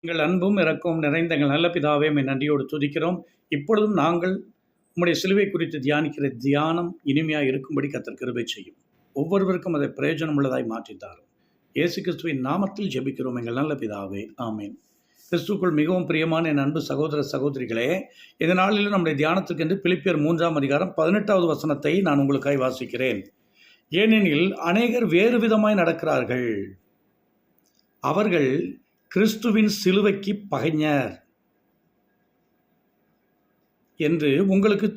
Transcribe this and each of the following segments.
எங்கள் அன்பும் இரக்கமும் நிறைந்த எங்கள் நல்ல பிதாவே நன்றியோடு துதிக்கிறோம். இப்பொழுதும் நாங்கள் உம்முடைய சிலுவை குறித்து தியானிக்கிற தியானம் இனிமையாக இருக்கும்படி கர்த்தர் கிருபை செய்யும். ஒவ்வொருவருக்கும் அதை பிரயோஜனம் உள்ளதாய் மாற்றித்தாரும். இயேசு கிறிஸ்துவின் நாமத்தில் ஜெபிக்கிறோம் எங்கள் நல்ல பிதாவே, ஆமேன். கிறிஸ்துக்குள் மிகவும் பிரியமான என் அன்பு சகோதர சகோதரிகளே, இந்த நாளில் நம்முடைய தியானத்துக்கு என்று பிலிப்பியர் 3:18 வசனத்தை நான் உங்களுக்காய் வாசிக்கிறேன். ஏனெனில் அநேகர் வேறு விதமாய் நடக்கிறார்கள், அவர்கள் கிறிஸ்துவின் சிலுவைக்கு பகைஞர் என்று உங்களுக்கு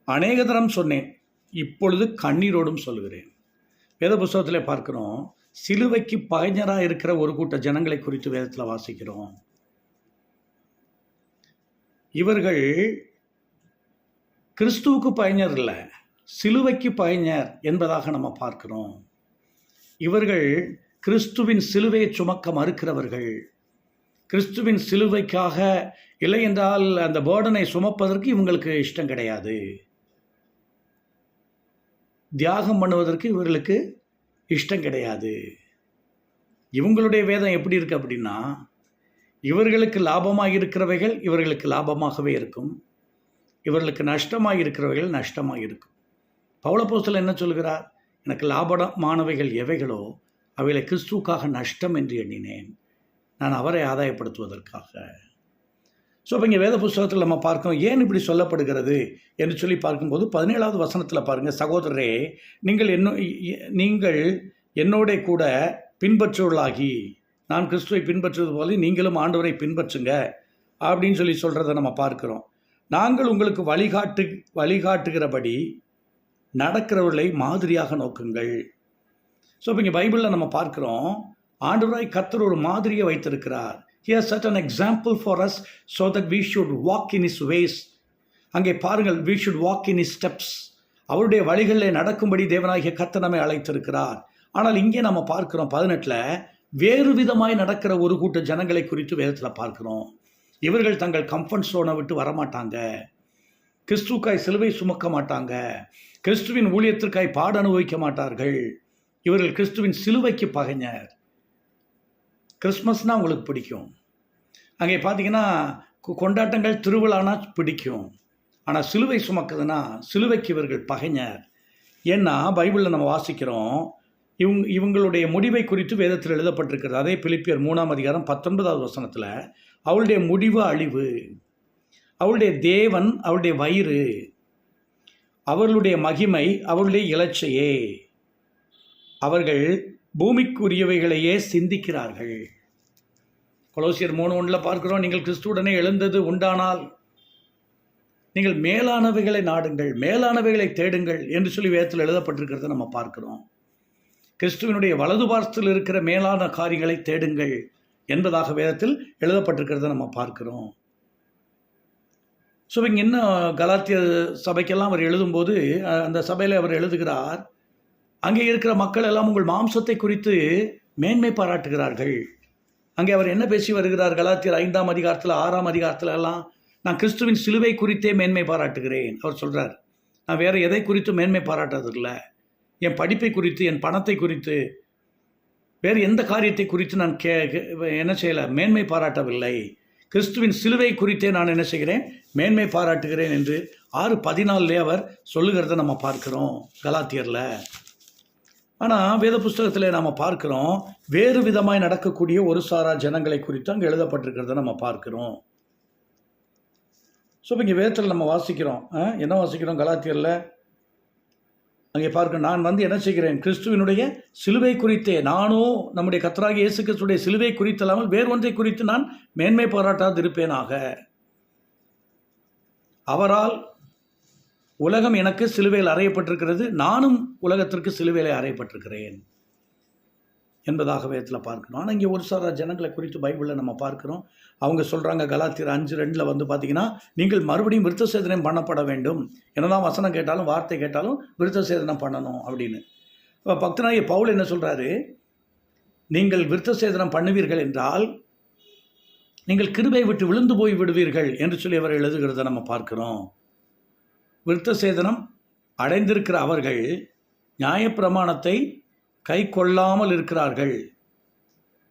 அநேக தரம் சொன்னேன், இப்பொழுது கண்ணீரோடும் சொல்கிறேன். வேத புஸ்தகத்தில் பார்க்கிறோம், சிலுவைக்கு பகைஞராக இருக்கிற ஒரு கூட்ட ஜனங்களை குறித்து வேதத்தில் வாசிக்கிறோம். இவர்கள் கிறிஸ்துவுக்கு பகைஞர் இல்லை, சிலுவைக்கு பகைஞர் என்பதாக நம்ம பார்க்கிறோம். இவர்கள் கிறிஸ்துவின் சிலுவையை சுமக்க மறுக்கிறவர்கள். கிறிஸ்துவின் சிலுவைக்காக இல்லை என்றால் அந்த பேர்டனை சுமப்பதற்கு இவங்களுக்கு இஷ்டம் கிடையாது. தியாகம் பண்ணுவதற்கு இவர்களுக்கு இஷ்டம் கிடையாது. இவங்களுடைய வேதம் எப்படி இருக்கு அப்படின்னா, இவர்களுக்கு லாபமாக இருக்கிறவைகள் இவர்களுக்கு லாபமாகவே இருக்கும், இவர்களுக்கு நஷ்டமாக இருக்கிறவைகள் நஷ்டமாக இருக்கும். பவுலப்போஸ்தலன் என்ன சொல்கிறார்? எனக்கு லாபமானவைகள் எவைகளோ அவைகளை கிறிஸ்துவுக்காக நஷ்டம் என்று எண்ணினேன், நான் அவரை ஆதாயப்படுத்துவதற்காக. ஸோ இப்போ இங்கே வேத புஸ்தகத்தில் நம்ம பார்க்கணும், ஏன் இப்படி சொல்லப்படுகிறது என்று சொல்லி பார்க்கும்போது 17வது வசனத்தில் பாருங்கள், சகோதரரே நீங்கள் என்னோட கூட பின்பற்றுவர்களாகி நான் கிறிஸ்துவை பின்பற்றுவது போல நீங்களும் ஆண்டவரை பின்பற்றுங்க அப்படின்னு சொல்லி சொல்கிறத நம்ம பார்க்குறோம். நாங்கள் உங்களுக்கு வழிகாட்டுகிறபடி நடக்கிறவர்களை மாதிரியாக நோக்குங்கள். ஸோ இப்போ இங்கே பைபிளில் நம்ம பார்க்குறோம், ஆண்டவராய் கர்த்தர் ஒரு மாதிரியை வைத்திருக்கிறார். He has set an example for us so that we should walk in his ways. அங்கே பாருங்கள், we should walk in his steps. அவருடைய வழிகளில் நடக்கும்படி தேவனாகிய கர்த்தர் நம்மை அழைத்திருக்கிறார். ஆனால் இங்கே நம்ம பார்க்கிறோம் 18 வேறு விதமாய் நடக்கிற ஒரு கூட்ட ஜனங்களை குறித்து வேதத்தில் பார்க்கிறோம். இவர்கள் தங்கள் கம்ஃபர்ட் ஜோனை விட்டு வரமாட்டாங்க, கிறிஸ்துக்காய் சிலுவை சுமக்க மாட்டாங்க, கிறிஸ்துவின் ஊழியத்திற்காய் பாட அனுபவிக்க மாட்டார்கள். இவர்கள் கிறிஸ்துவின் சிலுவைக்கு பகைஞர். கிறிஸ்மஸ்னால் உங்களுக்கு பிடிக்கும், அங்கே பார்த்தீங்கன்னா கொண்டாட்டங்கள் திருவிழானா பிடிக்கும், ஆனால் சிலுவை சுமக்குதுன்னா சிலுவைக்கு இவர்கள் பகைஞர். ஏன்னா பைபிளில் நம்ம வாசிக்கிறோம், இவங்களுடைய முடிவை குறித்து வேதத்தில் எழுதப்பட்டிருக்கிறது. அதே பிலிப்பியர் 3:19 வசனத்தில் அவளுடைய முடிவு அழிவு, அவளுடைய தேவன் அவளுடைய வயிறு, அவர்களுடைய மகிமை அவளுடைய இலச்சையே, அவர்கள் பூமிக்குரியவைகளையே சிந்திக்கிறார்கள். கொலோசியர் 3:1 பார்க்கிறோம், நீங்கள் கிறிஸ்துவுடனே எழுந்தது உண்டானால் நீங்கள் மேலானவைகளை நாடுங்கள், மேலானவைகளை தேடுங்கள் என்று சொல்லி வேதத்தில் எழுதப்பட்டிருக்கிறத நம்ம பார்க்கிறோம். கிறிஸ்துவனுடைய வலது பார்சத்தில் இருக்கிற மேலான காரியங்களை தேடுங்கள் என்பதாக வேதத்தில் எழுதப்பட்டிருக்கிறத நம்ம பார்க்கிறோம். ஸோ இங்கே என்ன கலாத்திய சபைக்கெல்லாம் அவர் எழுதும்போது, அந்த சபையில் அவர் எழுதுகிறார், அங்கே இருக்கிற மக்கள் எல்லாம் உங்கள் மாம்சத்தை குறித்து மேன்மை பாராட்டுகிறார்கள். அங்கே அவர் என்ன பேசி வருகிறார்? கலாத்தியர் 5ஆம் அதிகாரத்தில் 6ஆம் அதிகாரத்தில் எல்லாம் நான் கிறிஸ்துவின் சிலுவை குறித்தே மேன்மை பாராட்டுகிறேன் அவர் சொல்கிறார். நான் வேறு எதை குறித்து மேன்மை பாராட்டுறதில்லை, என் படிப்பை குறித்து, என் பணத்தை குறித்து, வேறு எந்த காரியத்தை குறித்து நான் என்ன செய்யலை, மேன்மை பாராட்டவில்லை, கிறிஸ்துவின் சிலுவை குறித்தே நான் என்ன செய்கிறேன், மேன்மை பாராட்டுகிறேன் என்று 6:14 அவர் சொல்லுகிறத நம்ம பார்க்கிறோம் கலாத்தியரில். ஆனால் வேத புஸ்தகத்தில் நாம் பார்க்கிறோம், வேறு விதமாய் நடக்கக்கூடிய ஒரு சாரா ஜனங்களை குறித்து அங்கே எழுதப்பட்டிருக்கிறத நம்ம பார்க்கிறோம். ஸோ இங்கே வேதத்தில் நம்ம வாசிக்கிறோம், என்ன வாசிக்கிறோம் கலாத்தியரில்? அங்கே பார்க்க, நான் என்ன செய்கிறேன், கிறிஸ்துவினுடைய சிலுவை குறித்தே, நானும் நம்முடைய கர்த்தராகிய இயேசு கிறிஸ்துடைய சிலுவை குறித்தல்லாமல் வேறு ஒன்றை குறித்து நான் மேன்மை பாராட்டாதிருப்பேனாக. அவரால் உலகம் எனக்கு சிலுவையில் அறையப்பட்டிருக்கிறது, நானும் உலகத்திற்கு சிலுவையில் அறையப்பட்டிருக்கிறேன் என்பதாக வேதத்தில் பார்க்கணும். ஆனால் இங்கே ஒரு சாரா ஜனங்களை குறித்து பைபிளில் நம்ம பார்க்குறோம். அவங்க சொல்கிறாங்க கலாத்தியர் 5:2 பார்த்தீங்கன்னா, நீங்கள் மறுபடியும் விருத்த சேதனம் பண்ணப்பட வேண்டும், என்னதான் வசனம் கேட்டாலும் வார்த்தை கேட்டாலும் விருத்த சேதனம் பண்ணணும் அப்படின்னு. இப்போ பக்தனாகிய பவுல் என்ன சொல்கிறாரு? நீங்கள் விருத்த சேதனம் பண்ணுவீர்கள் என்றால் நீங்கள் கிருபை விட்டு விழுந்து போய் விடுவீர்கள் என்று சொல்லி அவர் எழுதுகிறத நம்ம பார்க்குறோம். விருத்த சேதனம் அடைந்திருக்கிற அவர்கள் நியாயப்பிரமாணத்தை கை கொள்ளாமல் இருக்கிறார்கள்.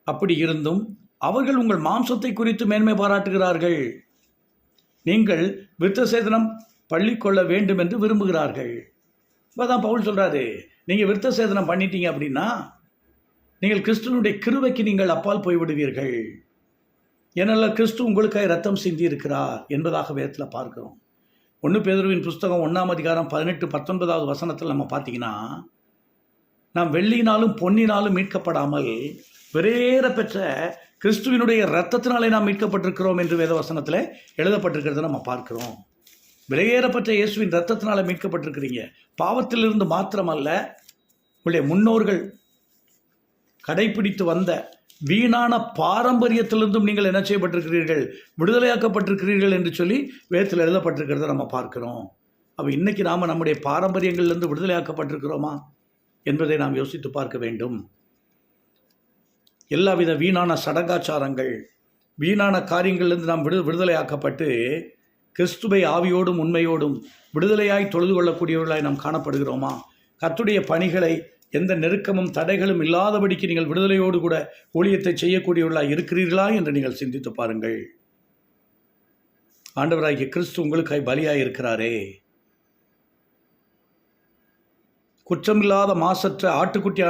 அப்படி இருந்தும் அவர்கள் உங்கள் மாம்சத்தை குறித்து மேன்மை பாராட்டுகிறார்கள். நீங்கள் விருத்த சேதனம் பண்ணிக்கொள்ள வேண்டும் என்று விரும்புகிறார்கள். இப்போதான் பவுல் சொல்கிறாரு, நீங்கள் விருத்த சேதனம் பண்ணிட்டீங்க அப்படின்னா நீங்கள் கிறிஸ்துவனுடைய கிருபைக்கு நீங்கள் அப்பால் போய்விடுவீர்கள். ஏனெல்லாம் கிறிஸ்து உங்களுக்காக ரத்தம் சிந்தி இருக்கிறார் என்பதாக வேதத்தில் பார்க்கிறோம். 1 பேதுருவின் புஸ்தகம் 1ஆம் அதிகாரம் 18-19 வசனத்தில் நம்ம பார்த்தீங்கன்னா, நாம் வெள்ளியினாலும் பொன்னினாலும் மீட்கப்படாமல் விலையேற பெற்ற கிறிஸ்துவினுடைய இரத்தத்தினாலே நாம் மீட்கப்பட்டிருக்கிறோம் என்று வேத வசனத்தில் எழுதப்பட்டிருக்கிறத நம்ம பார்க்கிறோம். விலையேறப்பட்ட இயேசுவின் இரத்தத்தினால மீட்கப்பட்டிருக்கிறீங்க. பாவத்திலிருந்து மாத்திரமல்ல, உங்களுடைய முன்னோர்கள் கடைபிடித்து வந்த வீணான பாரம்பரியத்திலிருந்தும் நீங்கள் என்ன செய்யப்பட்டிருக்கிறீர்கள், விடுதலையாக்கப்பட்டிருக்கிறீர்கள் என்று சொல்லி வேதத்தில் எழுதப்பட்டிருக்கிறத நம்ம பார்க்கிறோம். அப்போ இன்றைக்கி நாம் நம்முடைய பாரம்பரியங்களிலிருந்து விடுதலையாக்கப்பட்டிருக்கிறோமா என்பதை நாம் யோசித்து பார்க்க வேண்டும். எல்லாவித வீணான சடங்காச்சாரங்கள், வீணான காரியங்களிலிருந்து நாம் விடுதலையாக்கப்பட்டு கிறிஸ்துவை ஆவியோடும் உண்மையோடும் விடுதலையாய் தொழுது கொள்ளக்கூடியவர்களாய் நாம் காணப்படுகிறோமா? கர்த்தருடைய பணிகளை எந்த நெருக்கமும் தடைகளும் இல்லாதபடிக்கு நீங்கள் விடுதலையோடு கூட ஊழியத்தை செய்யக்கூடியவர்களாய் இருக்கிறீர்களா என்று நீங்கள் சிந்தித்து பாருங்கள். ஆண்டவராகிய கிறிஸ்து உங்களுக்காய் பலியாய் இருக்கிறாரே. குற்றமில்லாத மாசற்ற ஆட்டுக்குட்டி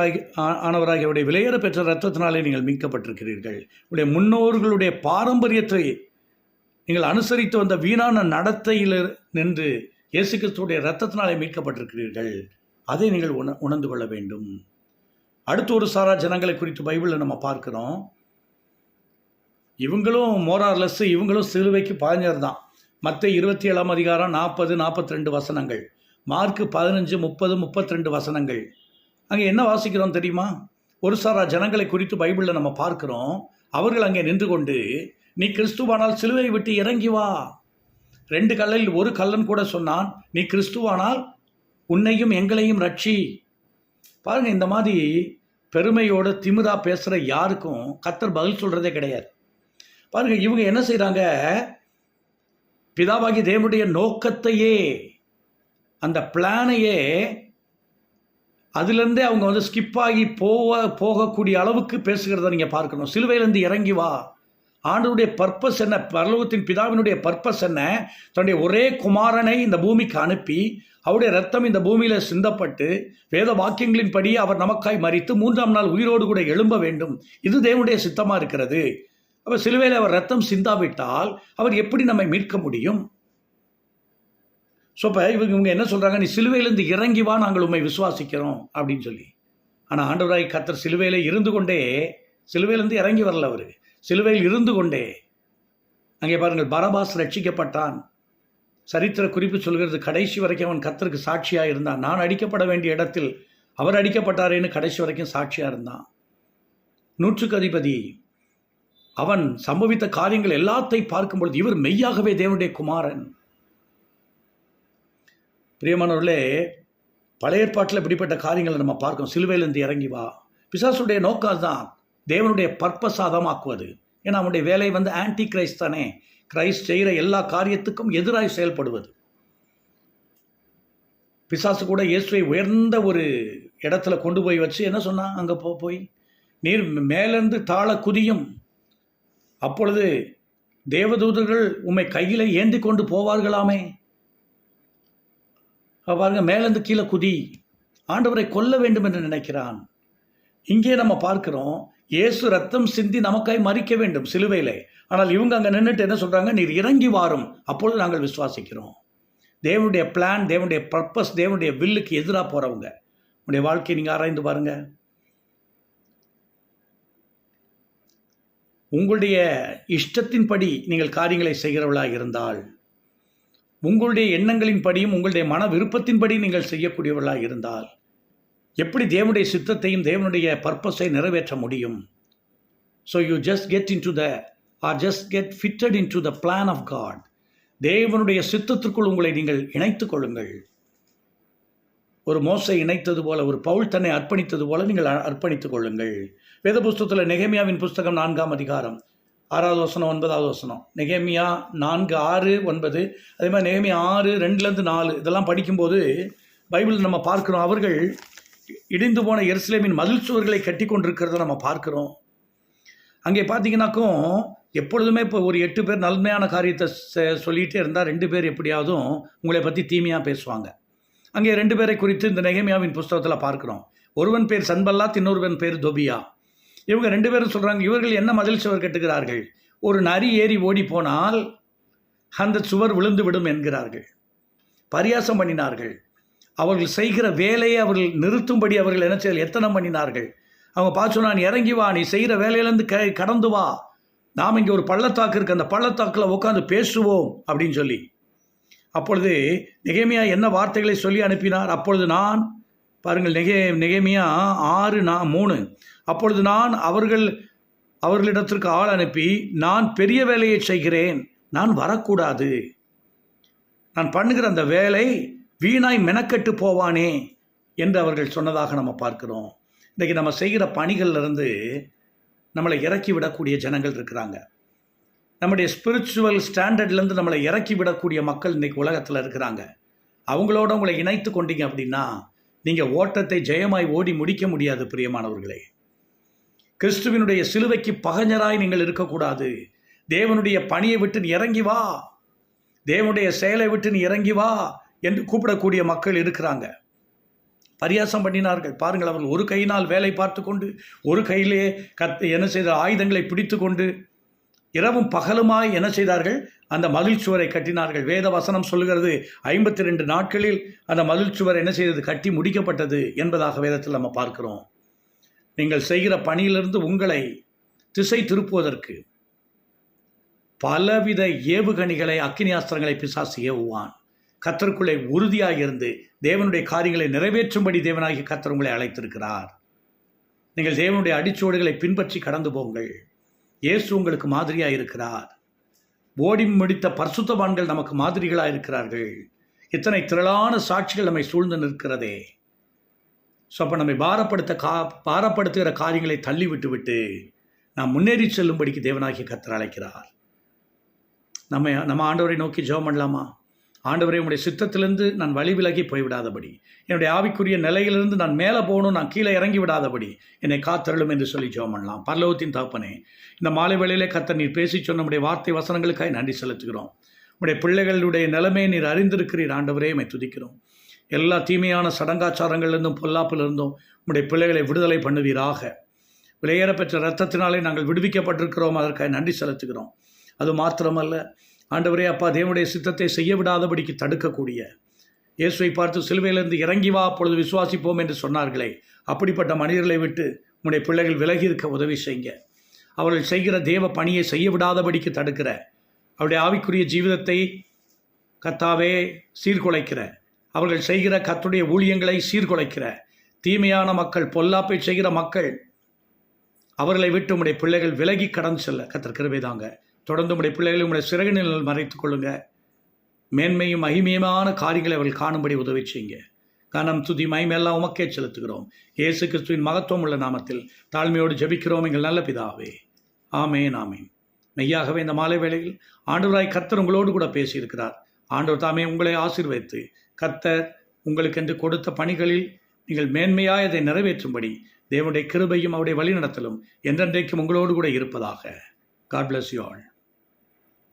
ஆனவராகிய அவருடைய விலையேற பெற்ற இரத்தத்தினாலே நீங்கள் மீட்கப்பட்டிருக்கிறீர்கள். உடைய முன்னோர்களுடைய பாரம்பரியத்தை நீங்கள் அனுசரித்து வந்த வீணான நடத்தையில் நின்று இயேசு கிறிஸ்துடைய இரத்தத்தினாலே மீட்கப்பட்டிருக்கிறீர்கள். அதை நீங்கள் உணர்ந்து கொள்ள வேண்டும். அடுத்து ஒரு சாரா ஜனங்களை குறித்து பைபிளில் நம்ம பார்க்கிறோம். இவங்களும் மோரார்லெஸ், இவங்களும் சிலுவைக்கு பாஞ்சர் தான். மத்தேயு 27ஆம் அதிகாரம் 40-42 வசனங்கள், மார்க்கு 15, 30, 32 வசனங்கள். அங்கே என்ன வாசிக்கிறோம் தெரியுமா? ஒரு சாரா ஜனங்களை குறித்து பைபிளில் நம்ம பார்க்கிறோம். அவர்கள் அங்கே நின்று கொண்டு, நீ கிறிஸ்துவானால் சிலுவை விட்டு இறங்கி வா. 2 கல்லில் ஒரு கல்லன் கூட சொன்னான், நீ கிறிஸ்துவானால் உன்னையும் எங்களையும் ரட்சி. பாருங்க, இந்த மாதிரி பெருமையோட திமிரா பேசுகிற யாருக்கும் கர்த்தர் பதில் சொல்கிறதே கிடையாது. பாருங்க, இவங்க என்ன செய்கிறாங்க? பிதாவாகி தேவனுடைய நோக்கத்தையே, அந்த பிளானையே அதுலேருந்தே அவங்க ஸ்கிப் ஆகி போகக்கூடிய அளவுக்கு பேசுகிறத நீங்கள் பார்க்கணும். சிலுவையிலேருந்து இறங்கி வா. ஆண்டவருடைய பர்பஸ் என்ன? பரலோகத்தின் பிதாவினுடைய பர்பஸ் என்ன? தன்னுடைய ஒரே குமாரனை இந்த பூமிக்கு அனுப்பி அவருடைய ரத்தம் இந்த பூமியில் சிந்தப்பட்டு வேத வாக்கியங்களின்படி அவர் நமக்காய் மரித்து 3ஆம் நாள் உயிரோடு கூட எழும்ப வேண்டும். இது தேவனுடைய சித்தமாக இருக்கிறது. அப்போ சிலுவையில் அவர் ரத்தம் சிந்தாவிட்டால் அவர் எப்படி நம்மை மீட்க முடியும்? ஸோ இப்போ இவங்க என்ன சொல்கிறாங்க? நீ சிலுவையிலேருந்து இறங்கி வா, நாங்கள் உண்மை விசுவாசிக்கிறோம் அப்படின்னு சொல்லி. ஆனால் ஆண்டவராய் கர்த்தர் சிலுவையில் இருந்து கொண்டே, சிலுவையிலேருந்து இறங்கி வரல, அவர் சிலுவையில் இருந்து கொண்டே. அங்கே பாருங்கள், பரபாஸ் ரட்சிக்கப்பட்டான். சரித்திர குறிப்பு சொல்கிறது, கடைசி வரைக்கும் அவன் கர்த்தருக்கு சாட்சியாக இருந்தான். நான் அடிக்கப்பட வேண்டிய இடத்தில் அவர் அடிக்கப்பட்டாரேன்னு கடைசி வரைக்கும் சாட்சியாக இருந்தான். 100க்கு அதிபதி அவன் சம்பவித்த காரியங்கள் எல்லாத்தையும் பார்க்கும்பொழுது இவர் மெய்யாகவே தேவனுடைய குமாரன். பிரியமானவர்களே, பழைய ஏற்பாட்டில் இப்படிப்பட்ட காரியங்களை நம்ம பார்க்கணும். சிலுவையிலிருந்து இறங்கி வா. பிசாசுடைய நோக்கம் தான் தேவனுடைய பர்பஸ் ஆதாமாக்குவது. ஏன்னா அவனுடைய வேலை ஆன்டி கிரைஸ்ட் தானே. கிரைஸ்ட் செய்கிற எல்லா காரியத்துக்கும் எதிராக செயல்படுவது. பிசாசு கூட இயேசுவை உயர்ந்த ஒரு இடத்துல கொண்டு போய் வச்சு என்ன சொன்னான்? அங்கே போய் நீர் மேலேருந்து தாழ குதியும், அப்பொழுது தேவதூதர்கள் உம்மை கையில் ஏந்தி கொண்டு போவார்களாமே. பாருங்க, மேலேருந்து கீழே குதி. ஆண்டவரை கொல்ல வேண்டும் என்று நினைக்கிறான். இங்கே நம்ம பார்க்கிறோம், இயேசு ரத்தம் சிந்தி நமக்காய் மரிக்க வேண்டும் சிலுவையிலே. ஆனால் இவங்க அங்கே நின்றுட்டு என்ன சொல்கிறாங்க? நீர் இறங்கி வாரும், அப்பொழுது நாங்கள் விசுவாசிக்கிறோம். தேவனுடைய பிளான், தேவனுடைய பர்பஸ், தேவனுடைய வில்லுக்கு எதிராக போகிறவங்க உங்களுடைய வாழ்க்கையை நீங்கள் ஆராய்ந்து பாருங்கள். உங்களுடைய இஷ்டத்தின்படி நீங்கள் காரியங்களை செய்கிறவர்களாக இருந்தால், உங்களுடைய எண்ணங்களின் படியும் உங்களுடைய மன விருப்பத்தின்படி நீங்கள் செய்யக்கூடியவர்களாக இருந்தால் எப்படி தேவனுடைய சித்தத்தையும் தேவனுடைய பர்பஸை நிறைவேற்ற முடியும்? So you just get into the or just get fitted into the plan of God. தேவனுடைய சித்தத்திற்குள் உங்களை நீங்கள் இணைத்து கொள்ளுங்கள். ஒரு மோசை இணைத்தது போல, ஒரு பவுல் தன்னை அர்ப்பணித்தது போல நீங்கள் அர்ப்பணித்துக் கொள்ளுங்கள். வேத புஸ்தகத்தில் நெகேமியாவின் புஸ்தகம் 4ஆம் அதிகாரம் 6வது வசனம் 9வது வசனம், நெகேமியா 4:6-9, அதே மாதிரி நெகேமியா 6:2-4 இதெல்லாம் படிக்கும்போது பைபிள் நம்ம பார்க்குறோம். அவர்கள் இடிந்து போன எருசலேமின் மதில் சுவர்களை கட்டி கொண்டிருக்கிறத நம்ம பார்க்குறோம். அங்கே பார்த்தீங்கன்னாக்கும் எப்பொழுதுமே இப்போ ஒரு 8 பேர் நன்மையான காரியத்தை சொல்லிகிட்டே இருந்தால் 2 பேர் எப்படியாவதும் உங்களை பற்றி தீமையாக பேசுவாங்க. அங்கே 2 பேரை குறித்து இந்த நெகேமியாவின் புஸ்தகத்தில் பார்க்குறோம். ஒருவன் பேர் சன்பல்லாத், இன்னொருவன் பேர் தொபியா. இவங்க 2 பேரும் சொல்கிறாங்க, இவர்கள் என்ன மதில் சுவர் கட்டுகிறார்கள், ஒரு நரி ஏறி ஓடி போனால் அந்த சுவர் விழுந்து விடும் என்கிறார்கள். பரியாசம் பண்ணினார்கள். அவர்கள் செய்கிற வேலையை அவர்கள் நிறுத்தும்படி அவர்கள் என்ன செய்ய எத்தனம் பண்ணினார்கள். அவங்க பார்த்து சொன்னா, நீ இறங்கி வா, நீ செய்கிற வேலையிலேருந்து கடந்து வா, நாம் இங்கே ஒரு பள்ளத்தாக்கு இருக்குது, அந்த பள்ளத்தாக்கில் உட்காந்து பேசுவோம் அப்படின்னு சொல்லி. அப்பொழுது நெகேமியா என்ன வார்த்தைகளை சொல்லி அனுப்பினார். அப்பொழுது நான் பாருங்கள், நெகேமியா 6:3. அப்பொழுது நான் அவர்களிடத்திற்கு ஆள் அனுப்பி, நான் பெரிய வேலையை செய்கிறேன், நான் வரக்கூடாது, நான் பண்ணுகிற அந்த வேலை வீணாய் மெனக்கெட்டு போவானே என்று அவர்கள் சொன்னதாக நம்ம பார்க்கிறோம். இன்றைக்கி நம்ம செய்கிற பணிகள்லேருந்து நம்மளை இறக்கி விடக்கூடிய ஜனங்கள் இருக்கிறாங்க. நம்முடைய ஸ்பிரிச்சுவல் ஸ்டாண்டர்ட்லேருந்து நம்மளை இறக்கி விடக்கூடிய மக்கள் இன்றைக்கி உலகத்தில் இருக்கிறாங்க. அவங்களோட உங்களை இணைத்து கொண்டீங்க அப்படின்னா நீங்கள் ஓட்டத்தை ஜெயமாய் ஓடி முடிக்க முடியாது. பிரியமானவர்களே, கிறிஸ்துவினுடைய சிலுவைக்கு பகைஞராய் நீங்கள் இருக்கக்கூடாது. தேவனுடைய பணியை விட்டு நீ இறங்கி வா, தேவனுடைய செயலை விட்டு நீ இறங்கி வா என்று கூப்பிடக்கூடிய மக்கள் இருக்கிறாங்க. பரியாசம் பண்ணினார்கள். பாருங்கள், அவர்கள் ஒரு கையினால் வேலை பார்த்து கொண்டு ஒரு கையிலே என்ன செய்த ஆயுதங்களை பிடித்து கொண்டு இரவும் பகலுமாய் என்ன செய்தார்கள், அந்த மதில் சுவரை கட்டினார்கள். வேத வசனம் சொல்லுகிறது 52 நாட்களில் அந்த மதில் சுவர் என்ன செய்தது, கட்டி முடிக்கப்பட்டது என்பதாக வேதத்தில் நம்ம பார்க்கிறோம். நீங்கள் செய்கிற பணியிலிருந்து உங்களை திசை திருப்புவதற்கு பலவித ஏவுகணிகளை, அக்கினியாஸ்திரங்களை பிசாசு ஏவுவான். கர்த்தருக்குள்ளே உறுதியாக இருந்து தேவனுடைய காரியங்களை நிறைவேற்றும்படி தேவனாகிய கர்த்தர் உங்களை அழைத்திருக்கிறார். நீங்கள் தேவனுடைய அடிச்சுவடுகளை பின்பற்றி கடந்து போங்கள். இயேசு உங்களுக்கு மாதிரியாக இருக்கிறார். ஓடி முடித்த பரிசுத்தவான்கள் நமக்கு மாதிரிகளாக இருக்கிறார்கள். இத்தனை திரளான சாட்சிகள் நம்மை சூழ்ந்து நிற்கிறதே. ஸோ அப்போ நம்மை பாரப்படுத்துகிற காரியங்களை தள்ளி விட்டு நாம் முன்னேறி செல்லும்படிக்கு தேவனாகிய கர்த்தர் அழைக்கிறார். நம்ம ஆண்டவரை நோக்கி ஜெபம் பண்ணலாமா? ஆண்டவரே, உங்களுடைய சித்தத்திலிருந்து நான் வழி விலகி போய்விடாதபடி, என்னுடைய ஆவிக்குரிய நிலையிலிருந்து நான் மேலே போகணும், நான் கீழே இறங்கி விடாதபடி என்னை காத்தருளும் என்று சொல்லி ஜெபம் பண்ணலாம். பரலோகத்தின் தகப்பனே, இந்த மாலை வேளையிலே கர்த்தர் நீர் பேசி சொன்ன நம்முடைய வார்த்தை வசனங்களுக்காக நன்றி செலுத்துகிறோம். உங்களுடைய பிள்ளைகளுடைய நிலைமையை நீர் அறிந்திருக்கிறீர். ஆண்டவரே, மை துதிக்கிறோம். எல்லா தீமையான சடங்காச்சாரங்களிலிருந்தும் பொல்லாப்பிலிருந்தும் உங்களுடைய பிள்ளைகளை விடுதலை பண்ணுவீராக. விலையேறப்பெற்ற இரத்தத்தினாலே நாங்கள் விடுவிக்கப்பட்டிருக்கிறோம். அதற்காக நன்றி செலுத்துகிறோம். அது மாத்திரமல்ல ஆண்டவரே, அப்பா, தேவனுடைய சித்தத்தை செய்ய விடாதபடிக்கு தடுக்கக்கூடிய, இயேசுவை பார்த்து சிலுவையிலிருந்து இறங்கி வா, அப்பொழுது விசுவாசிப்போம் என்று சொன்னார்களே, அப்படிப்பட்ட மனிதர்களை விட்டு உங்களுடைய பிள்ளைகள் விலகி இருக்க உதவி செய்யுங்க. அவர்கள் செய்கிற தேவ பணியை செய்ய விடாதபடிக்கு தடுக்கிற, அவருடைய ஆவிக்குரிய ஜீவிதத்தை கர்த்தாவே சீர்குலைக்கிற, அவர்கள் செய்கிற கர்த்தருடைய ஊழியங்களை சீர்குலைக்கிற தீமையான மக்கள், பொல்லாப்பை செய்கிற மக்கள், அவர்களை விட்டு உங்களுடைய பிள்ளைகள் விலகி கடந்து செல்ல கர்த்தர் கிருபை தாங்க. தொடர்ந்து உங்களுடைய பிள்ளைகளை உங்களுடைய சிறகு நிழலில் மறைத்துக் கொள்ளுங்க. மேன்மையும் மகிமையுமான காரியங்களை அவர்கள் காணும்படி உதவி செய்யுங்க. கனம், துதி, மகிமையெல்லாம் உமக்கே செலுத்துகிறோம். இயேசு கிறிஸ்துவின் மகத்துவம் உள்ள நாமத்தில் தாழ்மையோடு ஜெபிக்கிறோம் எங்கள் நல்ல பிதாவே. ஆமேன், ஆமேன். மெய்யாகவே இந்த மாலை வேளையில் ஆண்டவராய் கர்த்தர் உங்களோடு கூட பேசியிருக்கிறார். ஆண்டவர் தாமே உங்களை ஆசீர்வதித்து கர்த்தர் உங்களுக்கென்று கொடுத்த பணிகளில் நீங்கள் மேன்மையாய் அதை நிறைவேற்றும்படி தேவனுடைய கிருபையும் அவருடைய வழிநடத்தலும் என்றென்றைக்கும் உங்களோடு கூட இருப்பதாக. God bless you all.